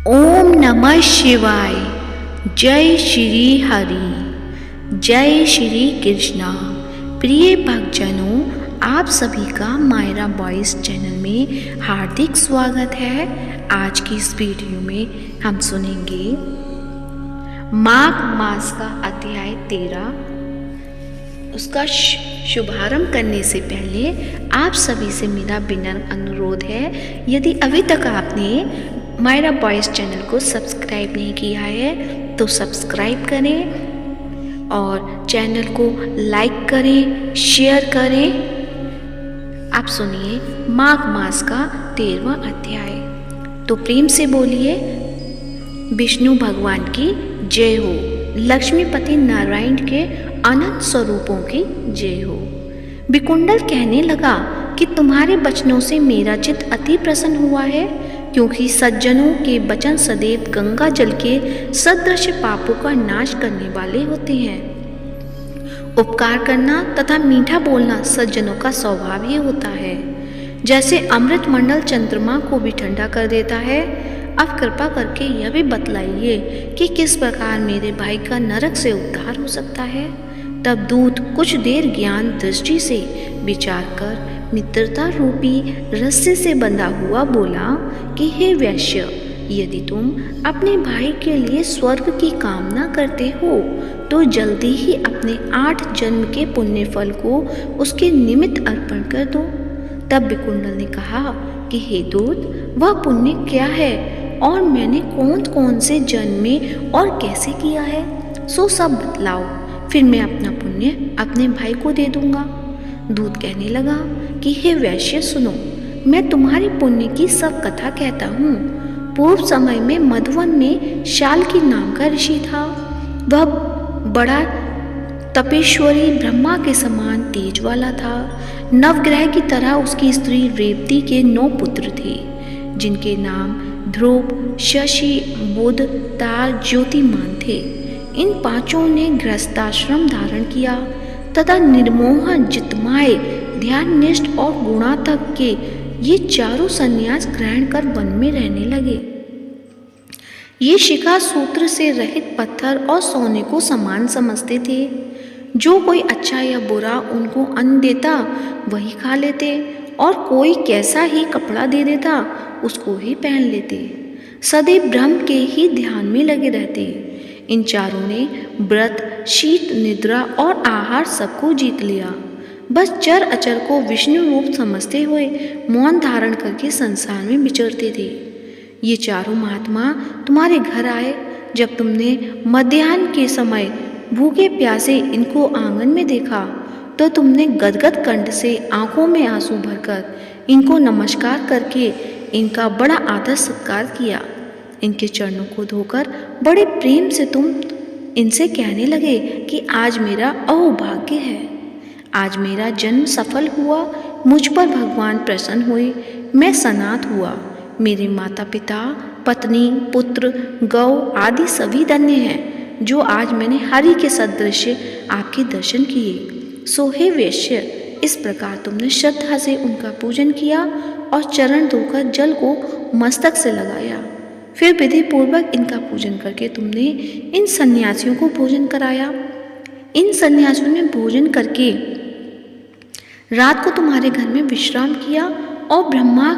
ओम नमः शिवाय। जय श्री हरि, जय श्री कृष्णा। प्रिय भक्तजनों, आप सभी का मायरा वॉइस चैनल में हार्दिक स्वागत है। आज की इस वीडियो में हम सुनेंगे माघ मास का अध्याय 13। उसका शुभारंभ करने से पहले आप सभी से मेरा विनम्र अनुरोध है, यदि अभी तक आपने मायरा वॉइस चैनल को सब्सक्राइब नहीं किया है तो सब्सक्राइब करें और चैनल को लाइक करें, शेयर करें। आप सुनिए माघ मास का 13वां अध्याय। तो प्रेम से बोलिए विष्णु भगवान की जय हो, लक्ष्मीपति नारायण के अनंत स्वरूपों की जय हो। विकुंडल कहने लगा कि तुम्हारे वचनों से मेरा चित्त अति प्रसन्न हुआ है, क्योंकि सज्जनों के वचन सदैव गंगा जल के सदृश पापों का नाश करने वाले होते हैं। उपकार करना तथा मीठा बोलना सज्जनों का स्वभाव ही होता है। जैसे अमृत मंडल चंद्रमा को भी ठंडा कर देता है। अब कृपा करके यह भी बतलाइए कि किस प्रकार मेरे भाई का नरक से उद्धार हो सकता है। तब दूत कुछ देर ज्ञान दृष्टि से विचार कर मित्रता रूपी रस्से से बंधा हुआ बोला कि हे वैश्य, यदि तुम अपने भाई के लिए स्वर्ग की कामना करते हो तो जल्दी ही अपने 8 जन्म के पुण्य फल को उसके निमित्त अर्पण कर दो। तब विकुंडल ने कहा कि हे दूत, वह पुण्य क्या है और मैंने कौन कौन से जन्म में और कैसे किया है, सो सब बतलाओ, फिर मैं अपना पुण्य अपने भाई को दे दूंगा। दूत कहने लगा कि हे वैश्य सुनो, मैं तुम्हारी पुण्य की सब कथा कहता हूँ। पूर्व समय में मधुवन में शाल्की नाम का ऋषि था। वह बड़ा तपेश्वरी ब्रह्मा के समान तेज वाला था। नवग्रह की तरह उसकी स्त्री रेवती के 9 पुत्र थे, जिनके नाम ध्रुव, शशि, बुध, तार, ज्योतिमान थे। इन 5 ने गृहस्थाश्रम धारण किया तथा निर्मोह, जितमाय, ध्याननिष्ठ और गुणात्मक के ये 4 संन्यास ग्रहण कर वन में रहने लगे। ये शिखा सूत्र से रहित पत्थर और सोने को समान समझते थे। जो कोई अच्छा या बुरा उनको अन्न देता वही खा लेते, और कोई कैसा ही कपड़ा दे देता उसको ही पहन लेते। सदैव ब्रह्म के ही ध्यान में लगे रहते। इन 4 ने व्रत, शीत, निद्रा और आहार सबको जीत लिया। बस चर अचर को विष्णु रूप समझते हुए मौन धारण करके संसार में विचरते थे। ये 4 महात्मा तुम्हारे घर आए। जब तुमने मध्याह्न के समय भूखे प्यासे इनको आंगन में देखा तो तुमने गदगद कंठ से आंखों में आंसू भरकर इनको नमस्कार करके इनका बड़ा आदर सत्कार किया। इनके चरणों को धोकर बड़े प्रेम से तुम इनसे कहने लगे कि आज मेरा अहोभाग्य है, आज मेरा जन्म सफल हुआ, मुझ पर भगवान प्रसन्न हुए, मैं सनाथ हुआ, मेरे माता पिता, पत्नी, पुत्र, गौ आदि सभी धन्य हैं, जो आज मैंने हरि के सदृश आपके दर्शन किए। सो हे वैश्य, इस प्रकार तुमने श्रद्धा से उनका पूजन किया और चरण धोकर जल को मस्तक से लगाया। फिर विधि पूर्वक इनका पूजन करके तुमने इन सन्यासियों को भोजन कराया। इन सन्यासियों ने भोजन करके रात को तुम्हारे घर में विश्राम किया और ब्रह्मा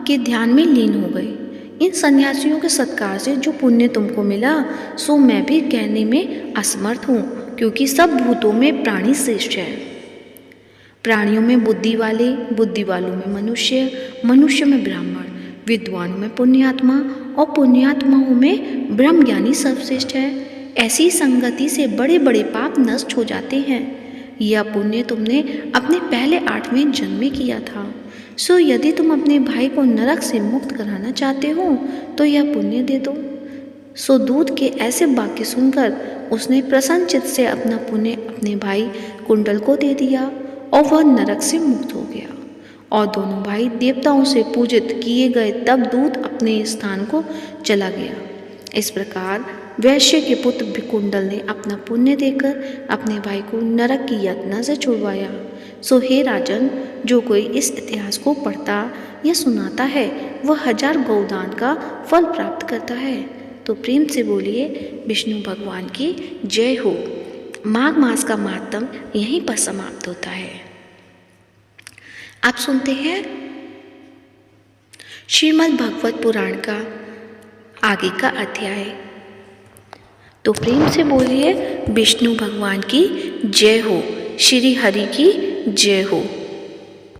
के ध्यान में लीन हो गए। इन सन्यासियों के सत्कार से जो पुण्य तुमको मिला सो मैं भी कहने में असमर्थ हूँ, क्योंकि सब भूतों में प्राणी श्रेष्ठ है। प्राणियों में बुद्धि वाले, बुद्धि वालों में मनुष्य, मनुष्य में ब्राह्मण, विद्वानों में पुण्यात्मा और पुण्यात्माओं में ब्रह्मज्ञानी सर्वश्रेष्ठ है। ऐसी संगति से बड़े बड़े पाप नष्ट हो जाते हैं। यह पुण्य तुमने अपने पहले 8वें जन्म में किया था। सो यदि तुम अपने भाई को नरक से मुक्त कराना चाहते हो तो यह पुण्य दे दो। सो दूत के ऐसे वाक्य सुनकर उसने प्रसन्न चित्त से अपना पुण्य अपने भाई कुंडल को दे दिया और वह नरक से मुक्त हो गया। और दोनों भाई देवताओं से पूजित किए गए। तब दूत अपने स्थान को चला गया। इस प्रकार वैश्य के पुत्र विकुंडल ने अपना पुण्य देकर अपने भाई को नरक की यातना से छुड़वाया। सो हे राजन, जो कोई इस इतिहास को पढ़ता या सुनाता है वह 1000 गौदान का फल प्राप्त करता है। तो प्रेम से बोलिए विष्णु भगवान की जय हो। माघ मास का मातम यहीं पर समाप्त होता है। आप सुनते हैं श्रीमद् भगवत पुराण का आगे का अध्याय। तो प्रेम से बोलिए विष्णु भगवान की जय हो, श्री हरि की जय हो।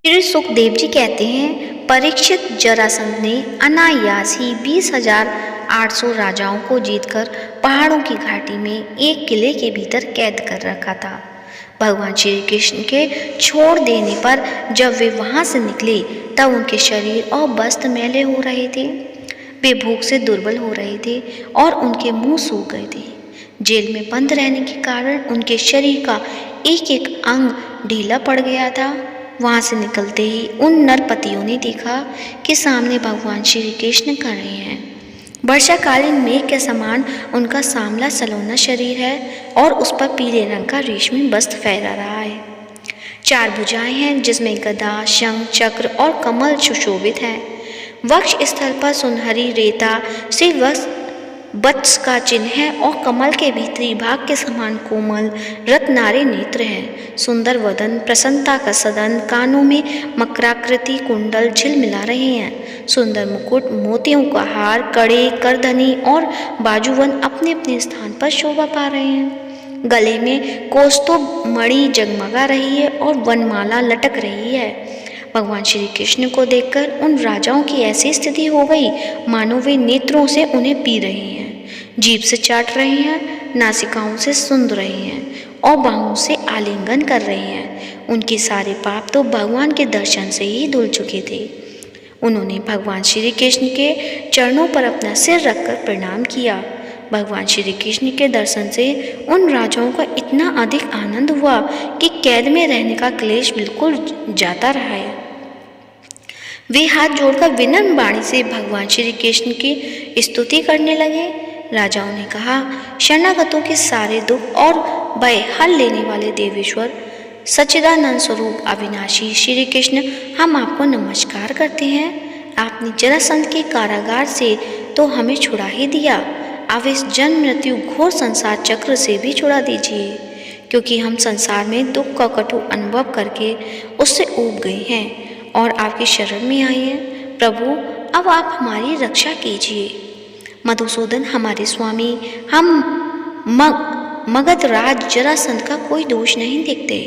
श्री सुखदेव जी कहते हैं, परीक्षित जरासंध ने अनायास ही 20,800 राजाओं को जीतकर पहाड़ों की घाटी में एक किले के भीतर कैद कर रखा था। भगवान श्री कृष्ण के छोड़ देने पर जब वे वहां से निकले तब उनके शरीर और वस्त्र मैले हो रहे थे। वे भूख से दुर्बल हो रहे थे और उनके मुंह सूख गए थे। जेल में बंद रहने के कारण उनके शरीर का एक एक अंग ढीला पड़ गया था। वहां से निकलते ही उन नरपतियों ने देखा कि सामने भगवान श्री कृष्ण खड़े हैं। वर्षाकालीन मेघ के समान उनका सांवला सलोना शरीर है और उस पर पीले रंग का रेशमी वस्त्र फहरा रहा है। 4 भुजाएं हैं जिसमें गदा, शंख, चक्र और कमल सुशोभित है। वक्ष स्थल पर सुनहरी रेता से वत्स का चिन्ह है और कमल के भीतरी भाग के समान कोमल रत्नारे नेत्र हैं। सुंदर वदन, प्रसन्नता का सदन, कानों में मकराकृति कुंडल झिलमिला रहे हैं। सुंदर मुकुट, मोतियों का हार, कड़े, करधनी और बाजूबंद अपने अपने स्थान पर शोभा पा रहे हैं। गले में कौस्तुभ मणि जगमगा रही है और वनमाला लटक रही है। भगवान श्री कृष्ण को देखकर उन राजाओं की ऐसी स्थिति हो गई मानो वे नेत्रों से उन्हें पी रहे हैं, जीभ से चाट रहे हैं, नासिकाओं से सूंघ रहे हैं और बाहों से आलिंगन कर रहे हैं। उनके सारे पाप तो भगवान के दर्शन से ही धुल चुके थे। उन्होंने भगवान श्री कृष्ण के चरणों पर अपना सिर रखकर प्रणाम किया। भगवान श्री कृष्ण के दर्शन से उन राजाओं को इतना अधिक आनंद हुआ कि कैद में रहने का क्लेश बिल्कुल जाता रहा है। वे हाथ जोड़कर विनम्र वाणी से भगवान श्री कृष्ण की स्तुति करने लगे। राजाओं ने कहा, शरणागतों के सारे दुख और भय हल लेने वाले देवेश्वर, सच्चिदानंद स्वरूप अविनाशी श्री कृष्ण, हम आपको नमस्कार करते हैं। आपने जरासंध के कारागार से तो हमें छुड़ा ही दिया, अब इस जन्म मृत्यु घोर संसार चक्र से भी छुड़ा दीजिए, क्योंकि हम संसार में दुख का कटु अनुभव करके उससे ऊब गए हैं और आपकी शरण में आए हैं। प्रभु, अब आप हमारी रक्षा कीजिए। मधुसूदन हमारे स्वामी, हम मगध राज जरासंध का कोई दोष नहीं देखते।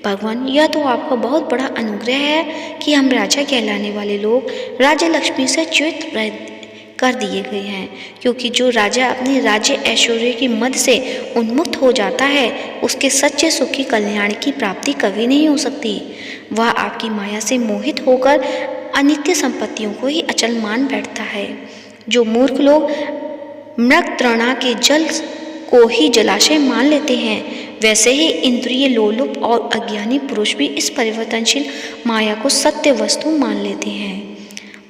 भगवान, यह तो आपका बहुत बड़ा अनुग्रह है कि हम राजा कहलाने वाले लोग राज्य लक्ष्मी से च्युत कर दिए गए हैं, क्योंकि जो राजा अपने राज्य ऐश्वर्य की मद से उन्मुक्त हो जाता है उसके सच्चे सुख की कल्याण की प्राप्ति कभी नहीं हो सकती। वह आपकी माया से मोहित होकर अनित्य संपत्तियों को ही अचल मान बैठता है। जो मूर्ख लोग मृगतृणा के जल को ही जलाशय मान लेते हैं, वैसे ही इंद्रिय लोलुप और अज्ञानी पुरुष भी इस परिवर्तनशील माया को सत्य वस्तु मान लेते हैं।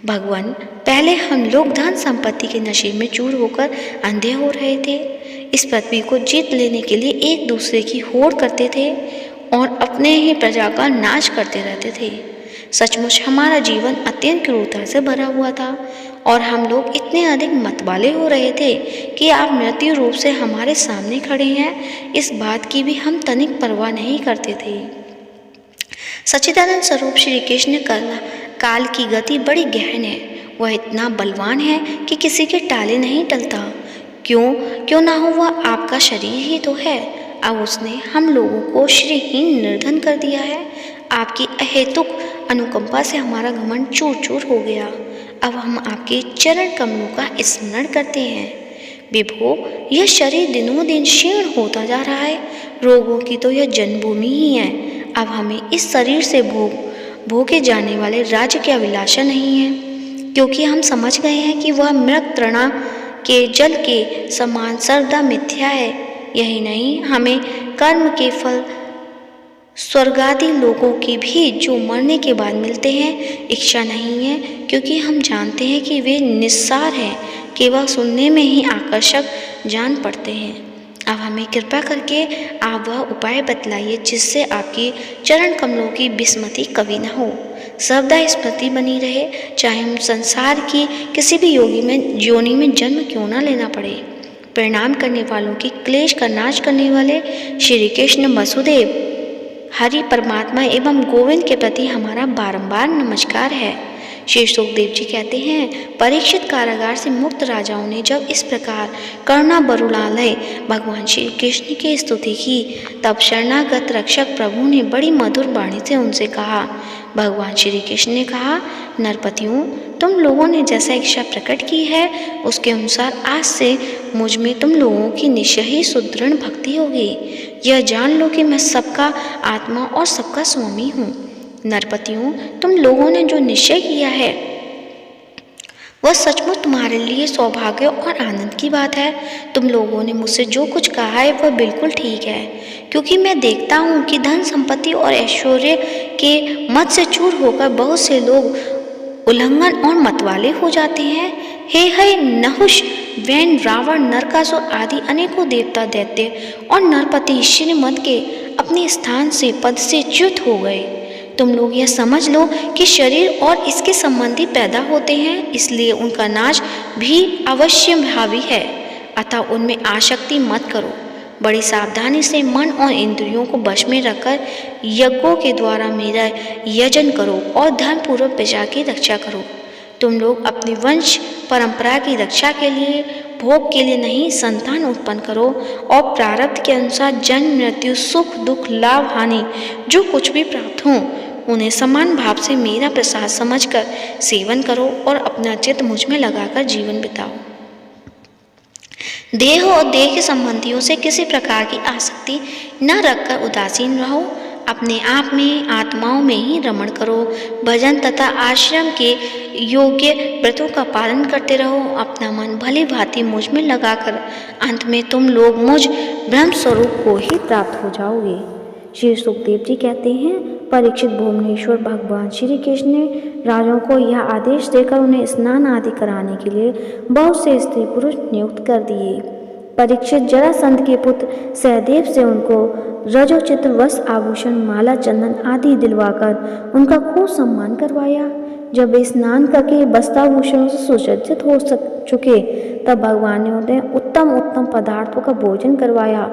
भगवान, पहले हम लोग धन संपत्ति के नशे में चूर होकर अंधे हो रहे थे। इस पृथ्वी को जीत लेने के लिए एक दूसरे की होड़ करते थे और अपने ही प्रजा का नाश करते रहते थे। सचमुच हमारा जीवन अत्यंत क्रूरता से भरा हुआ था और हम लोग इतने अधिक मतवाले हो रहे थे कि आप मृत्यु रूप से हमारे सामने खड़े हैं, इस बात की भी हम तनिक परवाह नहीं करते थे। सच्चिदानंद स्वरूप श्री कृष्ण काल की गति बड़ी गहन है। वह इतना बलवान है कि किसी के टाले नहीं टलता। क्यों ना हो, वह आपका शरीर ही तो है। अब उसने हम लोगों को श्रीहीन निर्धन कर दिया है। आपकी अहेतुक अनुकंपा से हमारा घमंड चूर चूर हो गया। अब हम आपके चरण कमलों का स्मरण करते हैं। विभो, यह शरीर दिनों दिन क्षीण होता जा रहा है। रोगों की तो यह जन्मभूमि ही है। अब हमें इस शरीर से भोगे जाने वाले राज्य की अभिलाषा नहीं है, क्योंकि हम समझ गए हैं कि वह मृगतृणा के जल के समान सर्वदा मिथ्या है। यही नहीं, हमें कर्म के फल स्वर्गादि लोगों की भी जो मरने के बाद मिलते हैं इच्छा नहीं है, क्योंकि हम जानते हैं कि वे निस्सार हैं, केवल सुनने में ही आकर्षक जान पड़ते हैं। अब हमें कृपा करके आप वह उपाय बतलाइए जिससे आपकी चरण कमलों की विस्मृति कभी न हो, सर्वदा स्मृति बनी रहे, चाहे हम संसार की किसी भी योनि में जन्म क्यों न लेना पड़े। प्रणाम करने वालों की क्लेश का नाश करने वाले श्री कृष्ण वसुदेव हरि परमात्मा एवं गोविंद के प्रति हमारा बारंबार नमस्कार है। श्री सुखदेव जी कहते हैं, परीक्षित कारागार से मुक्त राजाओं ने जब इस प्रकार करुणा बरुणालय भगवान श्री कृष्ण की स्तुति की, तब शरणागत रक्षक प्रभु ने बड़ी मधुर वाणी से उनसे कहा। भगवान श्री कृष्ण ने कहा, नरपतियों, तुम लोगों ने जैसा इच्छा प्रकट की है उसके अनुसार आज से मुझ में तुम लोगों की निश्चय ही सुदृढ़ भक्ति होगी। यह जान लो कि मैं सबका आत्मा और सबका स्वामी हूँ। नरपतियों, तुम लोगों ने जो निश्चय किया है वह सचमुच तुम्हारे लिए सौभाग्य और आनंद की बात है। तुम लोगों ने मुझसे जो कुछ कहा है वह बिल्कुल ठीक है, क्योंकि मैं देखता हूँ कि धन संपत्ति और ऐश्वर्य के मद से चूर होकर बहुत से लोग उल्लंघन और मतवाले हो जाते हैं। हे नहुष, वैन, रावण, नरकासुर आदि अनेकों देवता, दैत्य और नरपति श्रीमद के अपने स्थान से पद से च्युत हो गए। तुम लोग यह समझ लो कि शरीर और इसके संबंधी पैदा होते हैं, इसलिए उनका नाश भी अवश्य भावी है, अतः उनमें आसक्ति मत करो। बड़ी सावधानी से मन और इंद्रियों को वश में रखकर यज्ञों के द्वारा मेरा यजन करो और धर्मपूर्वक प्रजा की रक्षा करो। तुम लोग अपनी वंश परंपरा की रक्षा के लिए, भोग के लिए नहीं, संतान उत्पन्न करो और प्रारब्ध के अनुसार जन्म, मृत्यु, सुख, दुख, लाभ, हानि जो कुछ भी प्राप्त हो उन्हें समान भाव से मेरा प्रसाद समझकर सेवन करो और अपना चित्त मुझ में लगाकर जीवन बिताओ। देह और देह के संबंधियों से किसी प्रकार की आसक्ति न रखकर उदासीन रहो। अपने आप में, आत्माओं में ही रमण करो। भजन तथा आश्रम के योग्य व्रतों का पालन करते रहो। अपना मन भली भांति मुझ में लगाकर अंत में तुम लोग मुझ ब्रह्म स्वरूप को ही प्राप्त हो जाओगे। श्री सुखदेव जी कहते हैं, परीक्षित भुवनेश्वर भगवान श्री कृष्ण ने राजाओं को यह आदेश देकर उन्हें स्नान आदि कराने के लिए बहुत से स्त्री पुरुष नियुक्त कर दिए। परीक्षित जरासंध के पुत्र सहदेव से उनको रजोचित्र वस्त्र, आभूषण, माला, चंदन आदि दिलवाकर उनका खूब सम्मान करवाया। जब वे स्नान करके वस्त्राभूषणों से सुसज्जित हो चुके, तब भगवान ने उन्हें उत्तम उत्तम पदार्थों का भोजन करवाया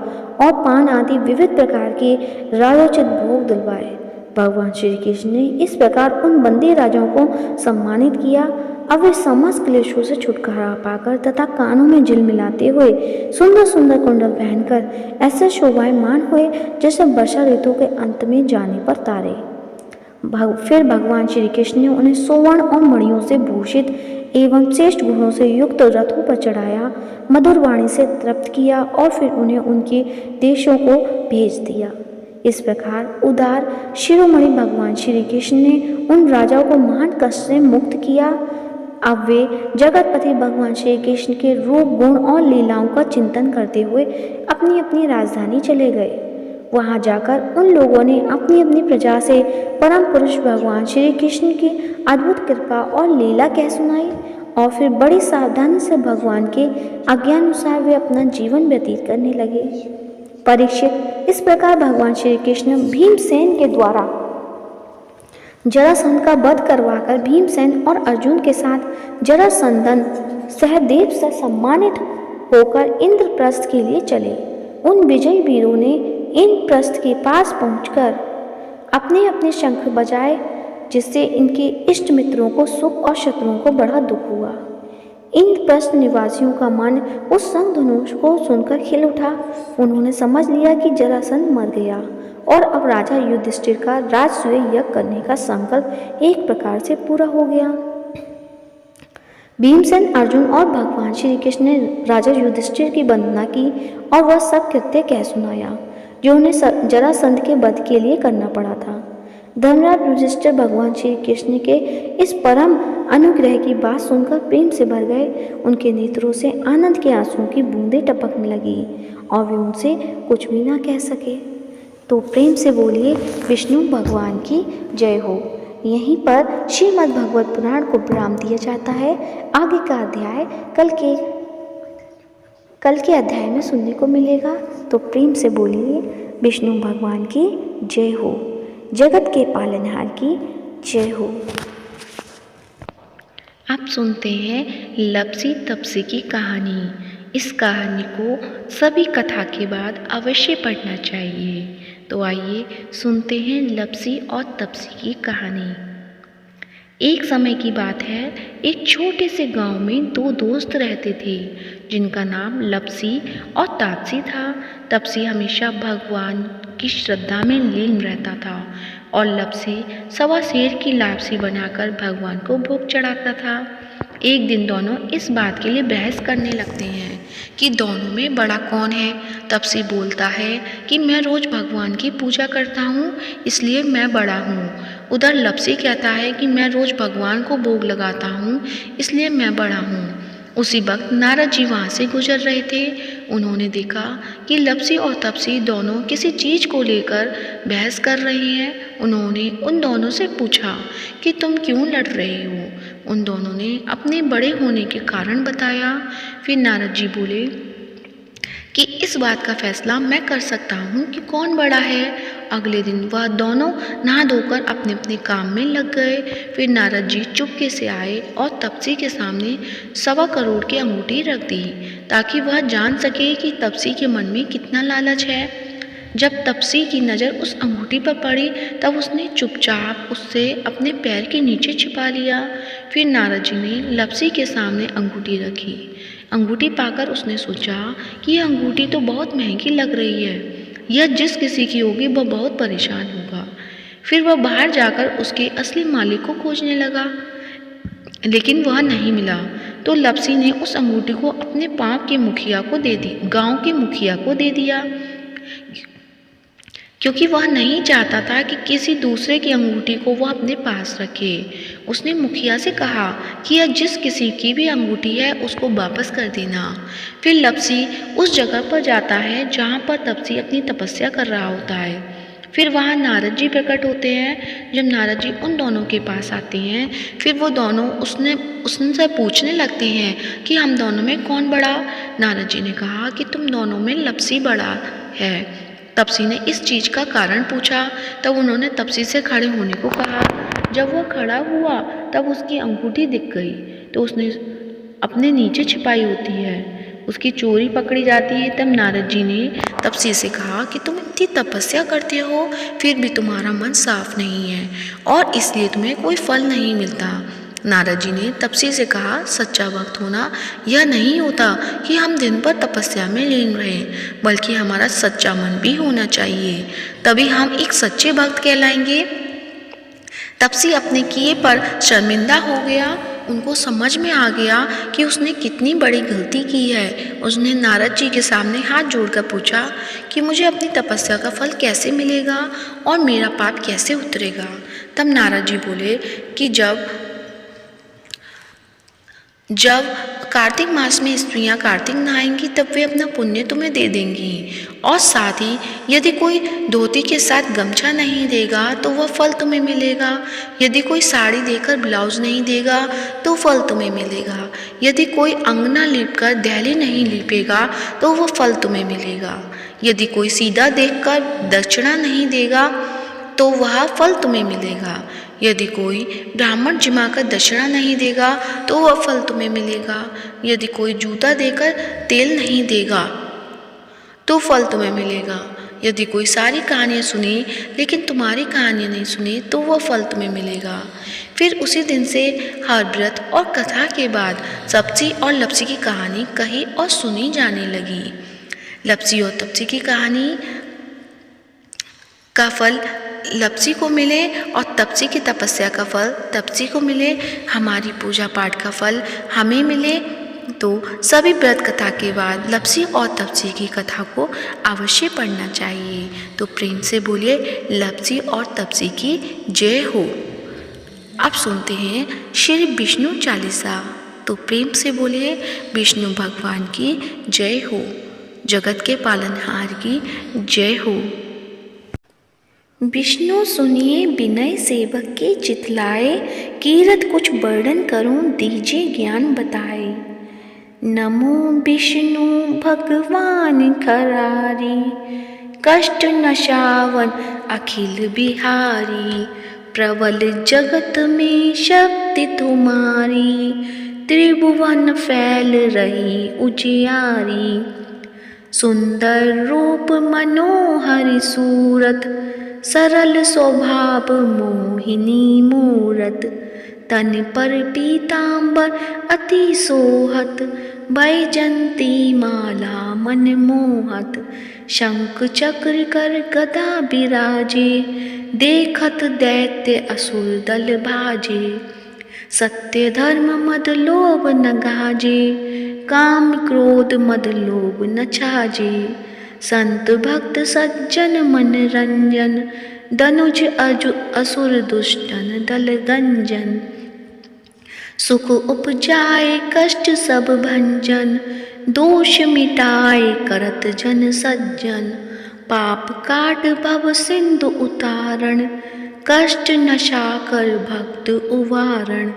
और पान आदि विविध प्रकार के राजोचित भोग दिलवाए। भगवान श्री कृष्ण ने इस प्रकार उन बंदी राजाओं को सम्मानित किया। अब वे समस्त क्लेशों से छुटकारा पाकर तथा कानों में जिल मिलाते हुए सुंदर सुंदर कुंडल पहनकर ऐसे शोभायमान हुए जैसे वर्षा ऋतु के अंत में जाने पर तारे। फिर भगवान श्री कृष्ण ने उन्हें सुवर्ण और मणियों से भूषित एवं श्रेष्ठ गुणों से युक्त रथों पर चढ़ाया, मधुर वाणी से तृप्त किया और फिर उन्हें उनके देशों को भेज दिया। इस प्रकार उदार शिरोमणि भगवान श्री कृष्ण ने उन राजाओं को महान कष्ट से मुक्त किया। अब वे जगतपति भगवान श्री कृष्ण के रूप, गुण और लीलाओं का चिंतन करते हुए अपनी अपनी राजधानी चले गए। वहां जाकर उन लोगों ने अपनी अपनी प्रजा से परम पुरुष भगवान श्री कृष्ण की अद्भुत कृपा और लीला कह सुनाई और फिर बड़ी सावधानी से भगवान के आज्ञानुसार वे अपना जीवन व्यतीत करने लगे। परीक्षित, इस प्रकार भगवान श्री कृष्ण भीमसेन के द्वारा जरासंध का वध करवाकर भीमसेन और अर्जुन के साथ जरासंधन सहदेव से सम्मानित होकर इंद्रप्रस्थ के लिए चले। उन विजयी वीरों ने इंद्रप्रस्थ के पास पहुंचकर अपने अपने शंख बजाए, जिससे इनके इष्ट मित्रों को सुख और शत्रुओं को बड़ा दुख हुआ। इंद्रप्रस्थ निवासियों का मन उस शंख धनुष को सुनकर खिल उठा। उन्होंने समझ लिया कि जरासंध मर गया और अब राजा युधिष्ठिर का राजसूय यज्ञ करने का संकल्प एक प्रकार से पूरा हो गया। भीमसेन, अर्जुन और भगवान श्री कृष्ण ने राजा युधिष्ठिर की वंदना की और वह सब कृत्य कह सुनाया जो उन्हें जरासंध के वध के लिए करना पड़ा था। धर्मराज युधिष्ठिर भगवान श्री कृष्ण के इस परम अनुग्रह की बात सुनकर प्रेम से भर गए। उनके नेत्रों से आनंद के आंसुओं की बूंदें टपकने लगी और वे उनसे कुछ भी ना कह सके। तो प्रेम से बोलिए विष्णु भगवान की जय हो। यहीं पर श्रीमद् भगवत पुराण को विराम दिया जाता है। आगे का अध्याय कल के अध्याय में सुनने को मिलेगा। तो प्रेम से बोलिए विष्णु भगवान की जय हो, जगत के पालनहार की जय हो। अब सुनते हैं लपसी तपसी की कहानी। इस कहानी को सभी कथा के बाद अवश्य पढ़ना चाहिए। तो आइए सुनते हैं लपसी और तपसी की कहानी। एक समय की बात है, एक छोटे से गांव में दो दोस्त रहते थे जिनका नाम लपसी और तापसी था। तपसी हमेशा भगवान की श्रद्धा में लीन रहता था और लपसी सवा सेर की लापसी बनाकर भगवान को भोग चढ़ाता था। एक दिन दोनों इस बात के लिए बहस करने लगते हैं कि दोनों में बड़ा कौन है। तपसी बोलता है कि मैं रोज भगवान की पूजा करता हूँ, इसलिए मैं बड़ा हूँ। उधर लपसी कहता है कि मैं रोज भगवान को भोग लगाता हूँ, इसलिए मैं बड़ा हूँ। उसी वक्त नारद जी वहाँ से गुजर रहे थे। उन्होंने देखा कि लपसी और तपसी दोनों किसी चीज़ को लेकर बहस कर रहे हैं। उन्होंने उन दोनों से पूछा कि तुम क्यों लड़ रहे हो। उन दोनों ने अपने बड़े होने के कारण बताया। फिर नारद जी बोले कि इस बात का फैसला मैं कर सकता हूँ कि कौन बड़ा है। अगले दिन वह दोनों नहा धोकर अपने अपने काम में लग गए। फिर नारद जी चुपके से आए और तपसी के सामने 1.25 करोड़ की अंगूठी रख दी ताकि वह जान सके कि तपसी के मन में कितना लालच है। जब तपसी की नज़र उस अंगूठी पर पड़ी तब उसने चुपचाप उससे अपने पैर के नीचे छिपा लिया। फिर नारद जी ने लपसी के सामने अंगूठी रखी। अंगूठी पाकर उसने सोचा कि यह अंगूठी तो बहुत महंगी लग रही है, यह जिस किसी की होगी वह बहुत परेशान होगा। फिर वह बाहर जाकर उसके असली मालिक को खोजने लगा, लेकिन वह नहीं मिला। तो लपसी ने उस अंगूठी को अपने गाँव के मुखिया को दे दिया, क्योंकि वह नहीं चाहता था कि किसी दूसरे की अंगूठी को वह अपने पास रखे। उसने मुखिया से कहा कि यह जिस किसी की भी अंगूठी है उसको वापस कर देना। फिर लपसी उस जगह पर जाता है जहाँ पर तपसी अपनी तपस्या कर रहा होता है। फिर वहाँ नारद जी प्रकट होते हैं। जब नारद जी उन दोनों के पास आते हैं, फिर वो दोनों उससे पूछने लगते हैं कि हम दोनों में कौन बड़ा। नारद जी ने कहा कि तुम दोनों में लपसी बड़ा है। तपसी ने इस चीज़ का कारण पूछा। तब उन्होंने तपसी से खड़े होने को कहा। जब वह खड़ा हुआ तब उसकी अंगूठी दिख गई, तो उसने अपने नीचे छिपाई होती है। उसकी चोरी पकड़ी जाती है। तब नारद जी ने तपसी से कहा कि तुम इतनी तपस्या करते हो, फिर भी तुम्हारा मन साफ नहीं है और इसलिए तुम्हें कोई फल नहीं मिलता। नारद जी ने तपसी से कहा, सच्चा भक्त होना यह नहीं होता कि हम दिन भर तपस्या में लीन रहें, बल्कि हमारा सच्चा मन भी होना चाहिए, तभी हम एक सच्चे भक्त कहलाएंगे। तपसी अपने किए पर शर्मिंदा हो गया। उनको समझ में आ गया कि उसने कितनी बड़ी गलती की है। उसने नारद जी के सामने हाथ जोड़कर पूछा कि मुझे अपनी तपस्या का फल कैसे मिलेगा और मेरा पाप कैसे उतरेगा। तब नारद जी बोले कि जब कार्तिक मास में स्त्रियां कार्तिक नहाएंगी तब वे अपना पुण्य तुम्हें दे देंगी, और साथ ही यदि कोई धोती के साथ गमछा नहीं देगा तो वह फल तुम्हें मिलेगा। यदि कोई साड़ी देकर ब्लाउज नहीं देगा तो फल तुम्हें मिलेगा। यदि कोई अंगना लीपकर दहली नहीं लीपेगा तो वह फल तुम्हें मिलेगा। यदि कोई सीधा देखकर दक्षिणा नहीं देगा तो वह फल तुम्हें मिलेगा। यदि कोई ब्राह्मण जिमाकर दक्षिणा नहीं देगा तो वह फल तुम्हें मिलेगा। यदि कोई जूता देकर तेल नहीं देगा तो फल तुम्हें मिलेगा। यदि कोई सारी कहानियाँ सुने लेकिन तुम्हारी कहानियाँ नहीं सुने तो वह फल तुम्हें मिलेगा। फिर उसी दिन से हर व्रत और कथा के बाद तपसी और लपसी की कहानी कही और सुनी जाने लगी। लपसी और तपसी की कहानी का फल लपसी को मिले और तपसी की तपस्या का फल तपसी को मिले, हमारी पूजा पाठ का फल हमें मिले। तो सभी व्रत कथा के बाद लपसी और तपसी की कथा को अवश्य पढ़ना चाहिए। तो प्रेम से बोलिए लपसी और तपसी की जय हो। अब सुनते हैं श्री विष्णु चालीसा। तो प्रेम से बोलिए विष्णु भगवान की जय हो, जगत के पालनहार की जय हो। विष्णु सुनिए विनय सेवक के चितलाए, कीरत कुछ वर्णन करूं दीजिए ज्ञान बताए। नमो विष्णु भगवान खरारी, कष्ट नशावन अखिल बिहारी, प्रबल जगत में शक्ति तुम्हारी, त्रिभुवन फैल रही उजियारी। सुंदर रूप मनोहर सूरत, सरल स्वभाव मोहिनी मूरत, तन पर पीतांबर अति सोहत, बैजंती माला मन मोहत, शंख चक्र कर गदा बिराजे, देखत दैत्य असुर दल भाजे। सत्य धर्म मद लोभ न गाजे, काम क्रोध मद लोभ न छाजे। संत भक्त सज्जन मन रंजन, दनुज असुर दुष्टन दल गंजन। सुख उपजाए कष्ट सब भंजन, दोष मिटाए करत जन सज्जन। पाप काट भव सिंधु उतारण, कष्ट नशा कर भक्त उवारण।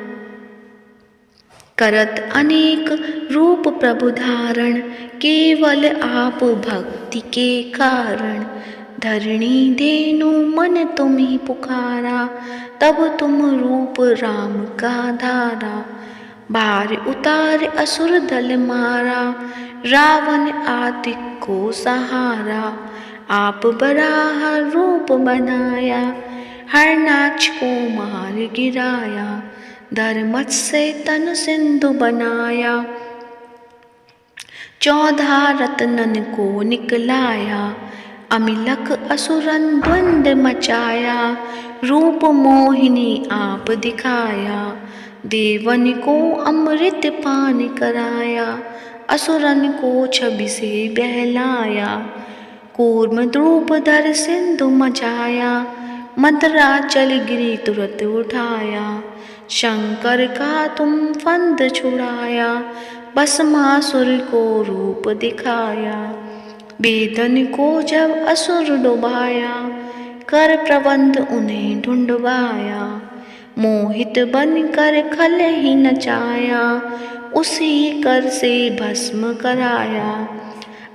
करत अनेक रूप प्रभु धारण, केवल आप भक्ति के कारण। धरणी धेनु मन तुम ही पुकारा, तब तुम रूप राम का धारा। भार उतार असुर दल मारा, रावण आदिक को सहारा। आप बराह रूप बनाया, हरनाक्ष को मार गिराया। धर्मत से तन सिंधु बनाया, 14 रत्नन को निकलाया। अमिलक असुरन द्वंद मचाया, रूप मोहिनी आप दिखाया। देवन को अमृत पान कराया, असुरन को छवि से बहलाया। कूर्म द्रूप धर सिंधु मचाया, मदराचल गिरी तुरत उठाया। शंकर का तुम फंद छुड़ाया, भस्मासुर को रूप दिखाया। वेदन को जब असुर डुबाया, कर प्रबंध उन्हें ढूंढवाया। मोहित बन कर खल ही नचाया, उसी कर से भस्म कराया।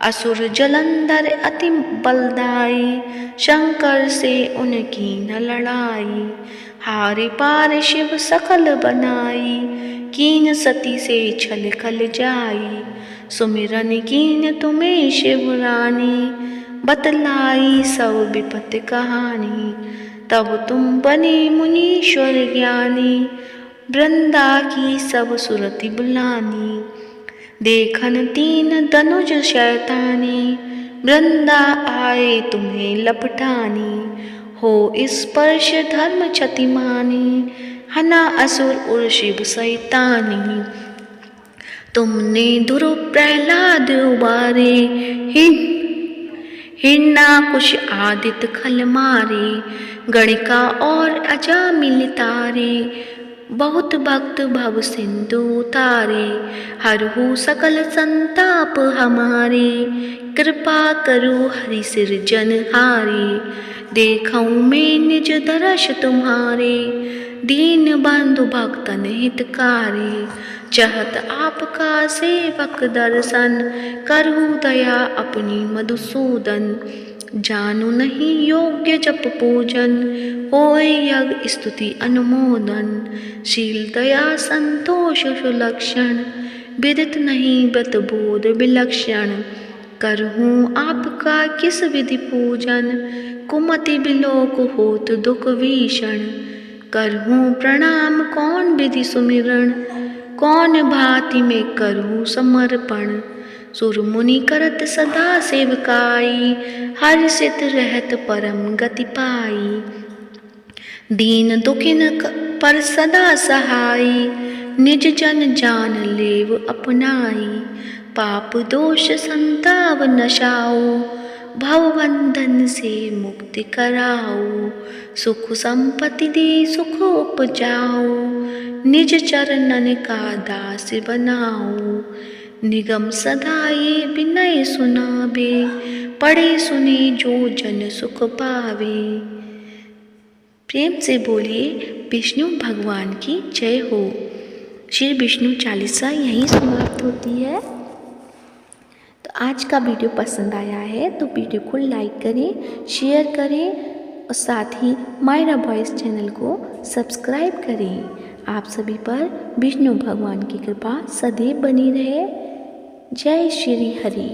असुर जलंधर अति बलदाई, शंकर से उनकी न लड़ाई। हारे पार शिव सकल बनाई, कीन सती से छल खल जाई। सुमिरन कीन तुम्हें शिव रानी, बतलाई सब विपत कहानी। तब तुम बने मुनीश्वर ज्ञानी, वृंदा की सब सुरति बुलानी। देखन 3 धनुज शैतानी, वृंदा आए तुम्हें लपटानी। हो स्पर्श धर्म क्षतिमानी, हना असुर उर शिव सैतानी। तुमने दुर प्रहलाद उबारे, हिरणाकुश आदित्य खल मारे। गणिका और अजामिल तारे, बहुत भक्त भव सिंधु उतारे। हरहु सकल संताप हमारे, कृपा करो हरि सिरजनहारे। देखऊँ मैं निज दर्श तुम्हारे, दीन बंधु भक्तन हितकारी। चाहत आपका सेवक दर्शन, करहु दया अपनी मधुसूदन। जानू नहीं योग्य जप पूजन, होय यज्ञ स्तुति अनुमोदन। शील दया संतोष सुलक्षण, विदित नहीं व्रत बोध विलक्षण। करहूँ आपका किस विधि पूजन, कुमति बिलोक होत दुख भीषण। करहूँ प्रणाम कौन विधि सुमिरण, कौन भांति में करहूँ समर्पण। सुर मुनि करत सदा सेवकाई, हर्षित रहत परम गति पाई। दीन दुखिन पर सदा सहाई, निज जन जान लेव अपनाई। पाप दोष संताप नशाओ, भवबंधन से मुक्ति कराओ। सुख संपत्ति दे सुख उपजाओ, निज चरणन का दास बनाओ। निगम सदा ये विनय सुनावे, पढ़े सुने जो जन सुख पावे। प्रेम से बोलिए विष्णु भगवान की जय हो। श्री विष्णु चालीसा यहीं समाप्त होती है। तो आज का वीडियो पसंद आया है तो वीडियो को लाइक करें, शेयर करें और साथ ही मायरा वॉइस चैनल को सब्सक्राइब करें। आप सभी पर विष्णु भगवान की कृपा सदैव बनी रहे। जय श्री हरि।